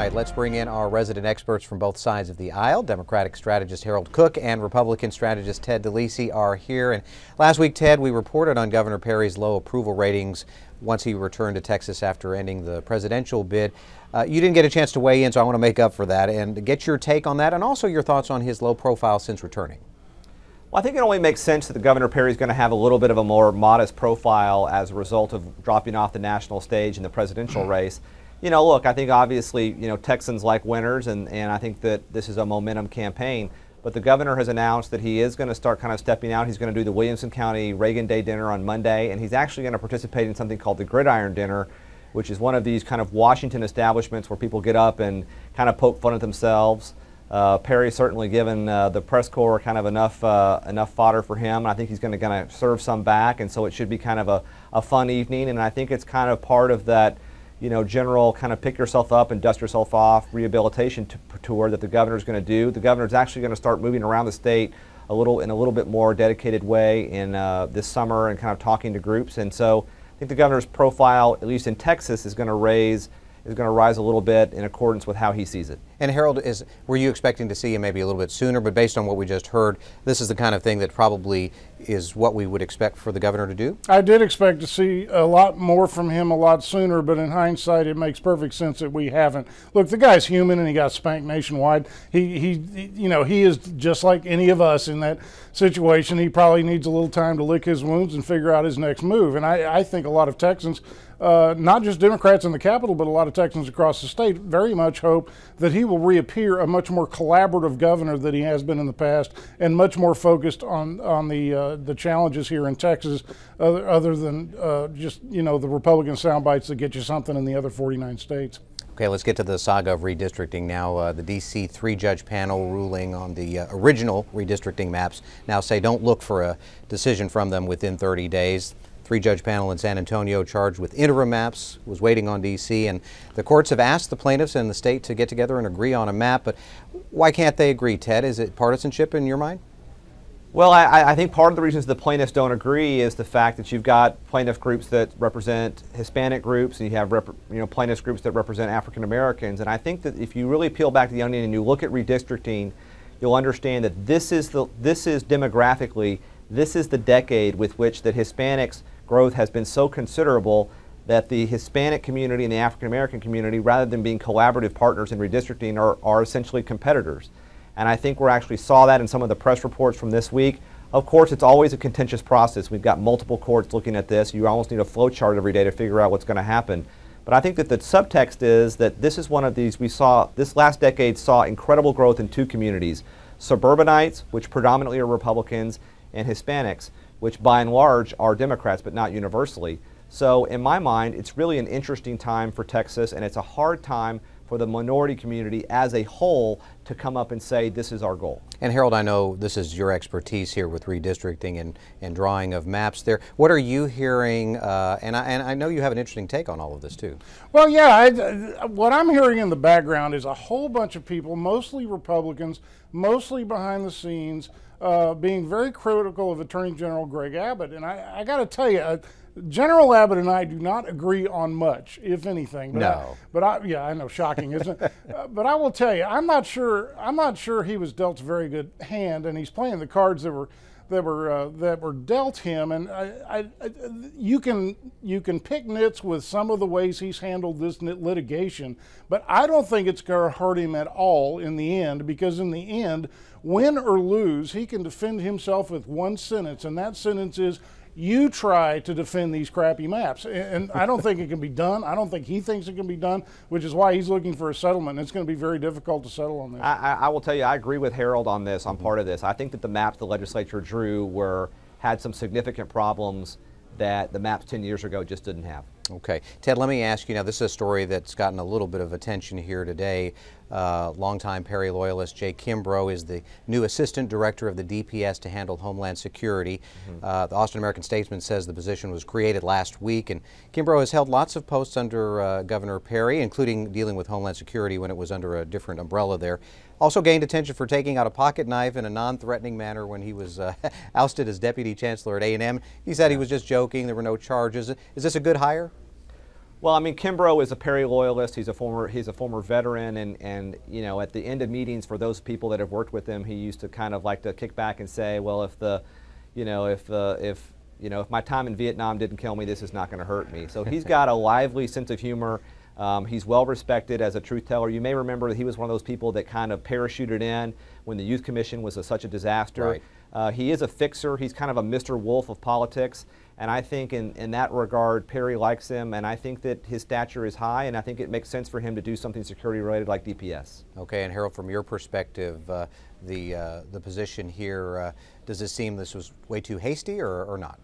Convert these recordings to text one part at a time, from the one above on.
right, let's bring in our resident experts from both sides of the aisle. Democratic strategist Harold Cook and Republican strategist Ted Delisi are here. And last week, Ted, we reported on Governor Perry's low approval ratings once he returned to Texas after ending the presidential bid. You didn't get a chance to weigh in, so I want to make up for that and get your take on that and also your thoughts on his low profile since returning. Well, I think it only makes sense that the Governor Perry is going to have a little bit of a more modest profile as a result of dropping off the national stage in the presidential race. You know, look, I think obviously, Texans like winners, and I think that this is a momentum campaign. But the governor has announced that he is going to start kind of stepping out. He's going to do the Williamson County Reagan Day dinner on Monday, and he's actually going to participate in something called the Gridiron Dinner, which is one of these kind of Washington establishments where people get up and kind of poke fun at themselves. Perry's certainly given the press corps kind of enough fodder for him, and I think he's going to serve some back, and so it should be kind of a fun evening. And I think it's kind of part of that, general kind of pick yourself up and dust yourself off rehabilitation tour that the governor's going to do. The governor's actually going to start moving around the state in a little bit more dedicated way in this summer and kind of talking to groups. And so I think the governor's profile, at least in Texas, is going to rise a little bit in accordance with how he sees it. And Harold, were you expecting to see him maybe a little bit sooner? But based on what we just heard, this is the kind of thing that probably is what we would expect for the governor to do? I did expect to see a lot more from him a lot sooner, but in hindsight, it makes perfect sense that we haven't. Look, the guy's human, and he got spanked nationwide. He is just like any of us in that situation. He probably needs a little time to lick his wounds and figure out his next move. And I think a lot of Texans, not just Democrats in the Capitol, but a lot of Texans across the state, very much hope that he will reappear a much more collaborative governor than he has been in the past, and much more focused on the challenges here in Texas, other than just the Republican sound bites that get you something in the other 49 states. Okay, let's get to the saga of redistricting now. The D.C. three-judge panel ruling on the original redistricting maps now say don't look for a decision from them within 30 days. Three-judge panel in San Antonio charged with interim maps was waiting on D.C. and the courts have asked the plaintiffs and the state to get together and agree on a map. But why can't they agree, Ted? Is it partisanship in your mind? Well, I think part of the reasons the plaintiffs don't agree is the fact that you've got plaintiff groups that represent Hispanic groups, and you have plaintiffs groups that represent African Americans. And I think that if you really peel back the onion and you look at redistricting, you'll understand that this is demographically, this is the decade with which that Hispanics growth has been so considerable that the Hispanic community and the African American community, rather than being collaborative partners in redistricting, are essentially competitors. And I think we actually saw that in some of the press reports from this week. Of course, it's always a contentious process. We've got multiple courts looking at this. You almost need a flow chart every day to figure out what's going to happen. But I think that the subtext is that this is one of these, this last decade saw incredible growth in two communities: suburbanites, which predominantly are Republicans, and Hispanics, which by and large are Democrats, but not universally. So in my mind, it's really an interesting time for Texas, and it's a hard time for the minority community as a whole to come up and say this is our goal. And Harold, I know this is your expertise here with redistricting and drawing of maps there. What are you hearing? And I know you have an interesting take on all of this too. Well, yeah, what I'm hearing in the background is a whole bunch of people, mostly Republicans, mostly behind the scenes, being very critical of Attorney General Greg Abbott. And I got to tell you, General Abbott and I do not agree on much, if anything. But yeah, I know, shocking, isn't it? But I will tell you, I'm not sure he was dealt a very good hand, and he's playing the cards that were dealt him. And you can pick nits with some of the ways he's handled this litigation, but I don't think it's going to hurt him at all in the end, because in the end, win or lose, he can defend himself with one sentence, and that sentence is, you try to defend these crappy maps. And I don't think it can be done. I don't think he thinks it can be done, which is why he's looking for a settlement. It's going to be very difficult to settle on this. I will tell you, I agree with Harold on this, on part of this. I think that the maps the legislature drew had some significant problems that the maps 10 years ago just didn't have. Okay. Ted, let me ask you now, this is a story that's gotten a little bit of attention here today. Longtime Perry loyalist Jay Kimbrough is the new assistant director of the DPS to handle Homeland Security. The Austin American-Statesman says the position was created last week, and Kimbrough has held lots of posts under Governor Perry, including dealing with Homeland Security when it was under a different umbrella there. Also gained attention for taking out a pocket knife in a non-threatening manner when he was ousted as deputy chancellor at A&M. He said he was just joking, there were no charges. Is this a good hire? Well, I mean, Kimbrough is a Perry loyalist. He's a former veteran, and you know, at the end of meetings, for those people that have worked with him, he used to kind of like to kick back and say, well, if my time in Vietnam didn't kill me, this is not going to hurt me. So he's got a lively sense of humor. He's well respected as a truth teller. You may remember that he was one of those people that kind of parachuted in when the Youth Commission was such a disaster. Right. He is a fixer. He's kind of a Mr. Wolf of politics. And I think in that regard, Perry likes him, and I think that his stature is high, and I think it makes sense for him to do something security-related like DPS. Okay, and Harold, from your perspective, the position here, does it seem this was way too hasty or not?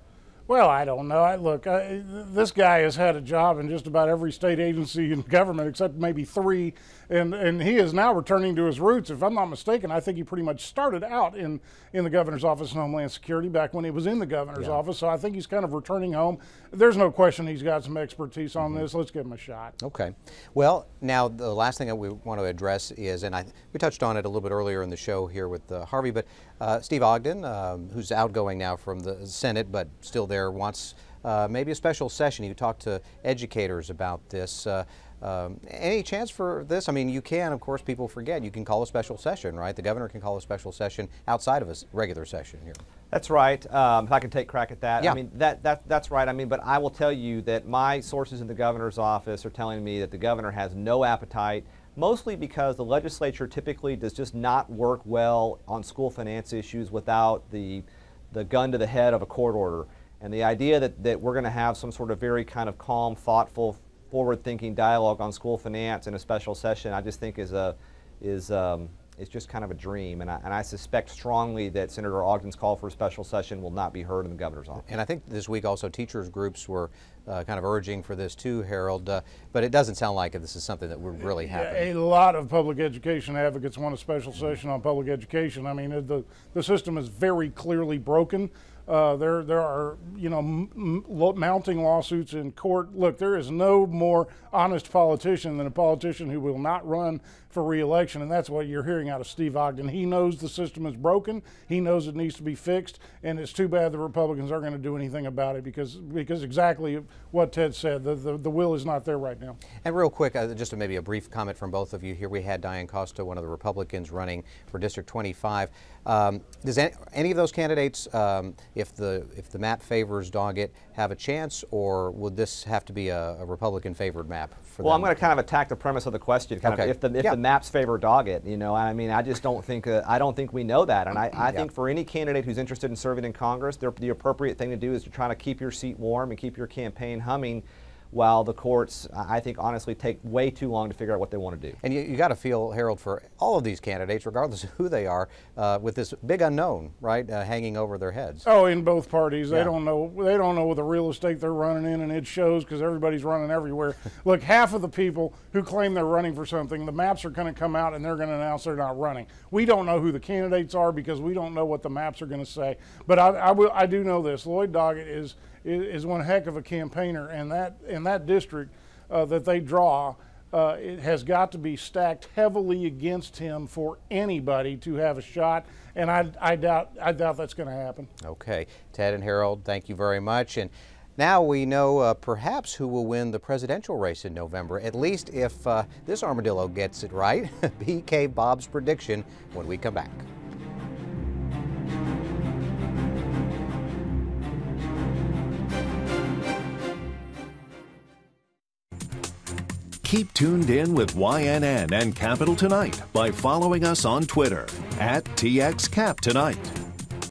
Well, I don't know. Look, this guy has had a job in just about every state agency in government except maybe 3, and he is now returning to his roots. If I'm not mistaken, I think he pretty much started out in the governor's office of Homeland Security back when he was in the governor's office, so I think he's kind of returning home. There's no question he's got some expertise on this. Let's give him a shot. Okay. Well, now the last thing that we want to address is, and we touched on it a little bit earlier in the show here with Harvey, but Steve Ogden, who's outgoing now from the Senate but still there, wants maybe a special session. You talked to educators about this. Any chance for this? I mean, you can, of course, people forget, you can call a special session, right? The governor can call a special session outside of a regular session here. That's right. If I can take a crack at that. Yeah. I mean, that's right. I mean, but I will tell you that my sources in the governor's office are telling me that the governor has no appetite, mostly because the legislature typically does just not work well on school finance issues without the gun to the head of a court order. And the idea that we're going to have some sort of very kind of calm, thoughtful, forward-thinking dialogue on school finance in a special session, I just think is just kind of a dream. And I suspect strongly that Senator Ogden's call for a special session will not be heard in the governor's office. And I think this week also teachers groups were kind of urging for this too, Harold, but it doesn't sound like this is something that would really happen. A lot of public education advocates want a special session on public education. I mean, the system is very clearly broken. There are, you know, mounting lawsuits in court. Look, there is no more honest politician than a politician who will not run for re-election, and that's what you're hearing out of Steve Ogden. He knows the system is broken. He knows it needs to be fixed, and it's too bad the Republicans aren't going to do anything about it because exactly what Ted said, the will is not there right now. And real quick, just maybe a brief comment from both of you here. We had Diane Costa, one of the Republicans running for District 25. Does any of those candidates, if the map favors Doggett, have a chance, or would this have to be a Republican-favored map for them? Well, I'm going to kind of attack the premise of the question. Kind of if the maps favor Doggett, you know, I mean, I just don't think we know that, and I think for any candidate who's interested in serving in Congress, the appropriate thing to do is to try to keep your seat warm and keep your campaign humming, while the courts, I think, honestly take way too long to figure out what they want to do. And you got to feel, Harold, for all of these candidates, regardless of who they are, with this big unknown, right, hanging over their heads. Oh, in both parties, they don't know. They don't know what the real estate they're running in, and it shows because everybody's running everywhere. Look, half of the people who claim they're running for something, the maps are going to come out and they're going to announce they're not running. We don't know who the candidates are because we don't know what the maps are going to say. But I do know this: Lloyd Doggett is one heck of a campaigner, and that district that they draw, it has got to be stacked heavily against him for anybody to have a shot, and I doubt that's going to happen. Okay, Ted and Harold, thank you very much. And now we know perhaps who will win the presidential race in November, at least if this armadillo gets it right. BK Bob's prediction when we come back. Keep tuned in with YNN and Capital Tonight by following us on Twitter @TXCapTonight.